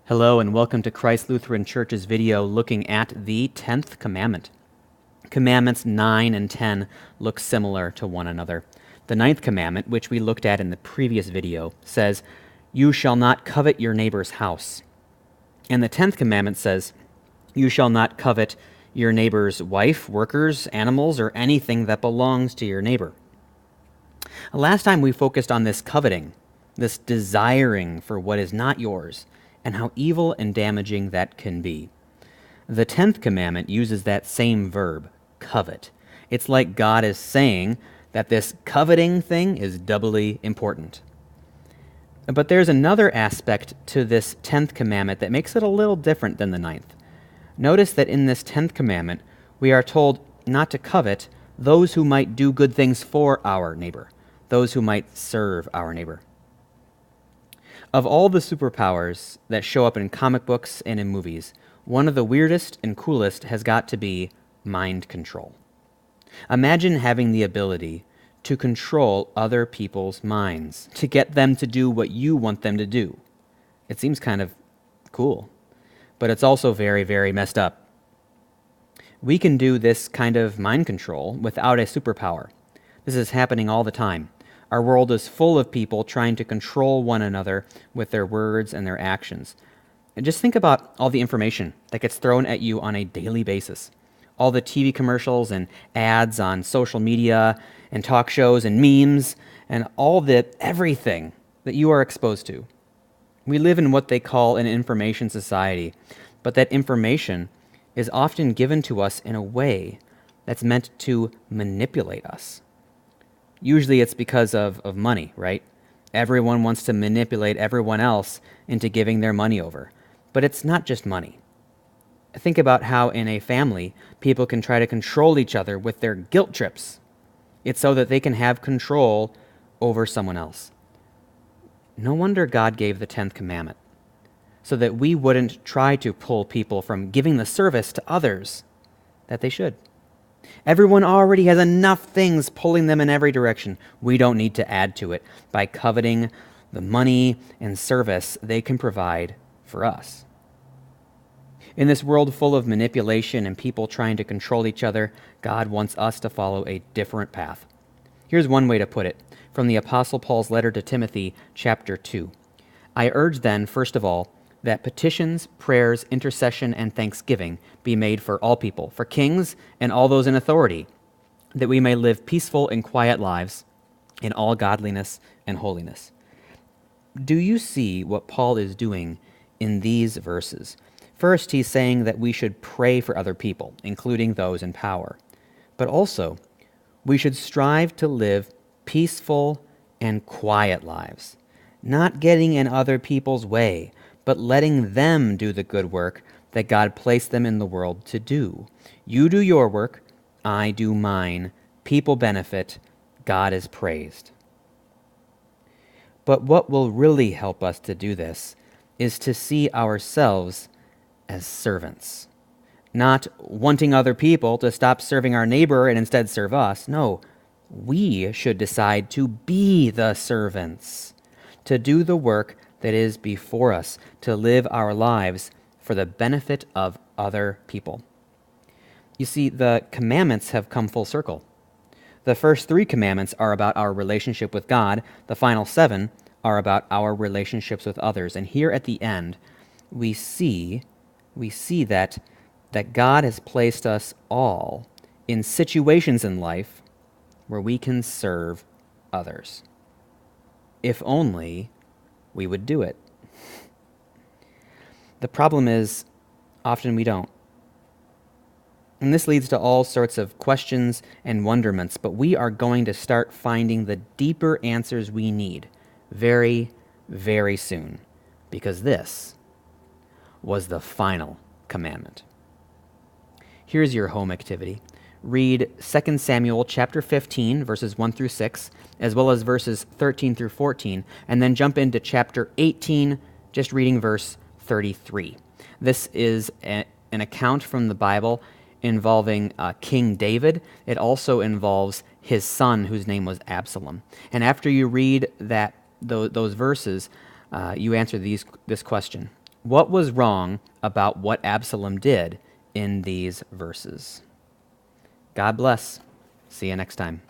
Hello and welcome to Christ Lutheran Church's video looking at the 10th commandment. Commandments 9 and 10 look similar to one another. The 9th commandment, which we looked at in the previous video, says, "You shall not covet your neighbor's house." And the 10th commandment says, "You shall not covet your neighbor's wife, workers, animals, or anything that belongs to your neighbor." Last time we focused on this coveting, this desiring for what is not yours, and how evil and damaging that can be. The 10th commandment uses that same verb, covet. It's like God is saying that this coveting thing is doubly important. But there's another aspect to this 10th commandment that makes it a little different than the 9th. Notice that in this 10th commandment, we are told not to covet those who might do good things for our neighbor, those who might serve our neighbor. Of all the superpowers that show up in comic books and in movies, one of the weirdest and coolest has got to be mind control. Imagine having the ability to control other people's minds, to get them to do what you want them to do. It seems kind of cool, but it's also very, very messed up. We can do this kind of mind control without a superpower. This is happening all the time. Our world is full of people trying to control one another with their words and their actions. And just think about all the information that gets thrown at you on a daily basis. All the TV commercials and ads on social media and talk shows and memes and all the everything that you are exposed to. We live in what they call an information society, but that information is often given to us in a way that's meant to manipulate us. Usually it's because of money, right? Everyone wants to manipulate everyone else into giving their money over. But it's not just money. Think about how in a family, people can try to control each other with their guilt trips. It's so that they can have control over someone else. No wonder God gave the 10th commandment, so that we wouldn't try to pull people from giving the service to others that they should. Everyone already has enough things pulling them in every direction. We don't need to add to it by coveting the money and service they can provide for us. In this world full of manipulation and people trying to control each other, God wants us to follow a different path. Here's one way to put it from the Apostle Paul's letter to Timothy, chapter 2. "I urge then, first of all, that petitions, prayers, intercession, and thanksgiving be made for all people, for kings and all those in authority, that we may live peaceful and quiet lives in all godliness and holiness." Do you see what Paul is doing in these verses? First, he's saying that we should pray for other people, including those in power. But also, we should strive to live peaceful and quiet lives, not getting in other people's way, but letting them do the good work that God placed them in the world to do. You do your work, I do mine. People benefit, God is praised. But what will really help us to do this is to see ourselves as servants, not wanting other people to stop serving our neighbor and instead serve us. No, we should decide to be the servants, to do the work that is before us, to live our lives for the benefit of other people. You see, the commandments have come full circle. The first 3 commandments are about our relationship with God. The final 7 are about our relationships with others. And here at the end, we see that God has placed us all in situations in life where we can serve others. If only we would do it. The problem is, often we don't. And this leads to all sorts of questions and wonderments, but we are going to start finding the deeper answers we need very, very soon, because this was the final commandment. Here's your home activity. Read 2 Samuel chapter 15, verses 1 through 6, as well as verses 13 through 14, and then jump into chapter 18, just reading verse 33. This is an account from the Bible involving King David. It also involves his son, whose name was Absalom. And after you read those verses, you answer this question. What was wrong about what Absalom did in these verses? God bless. See you next time.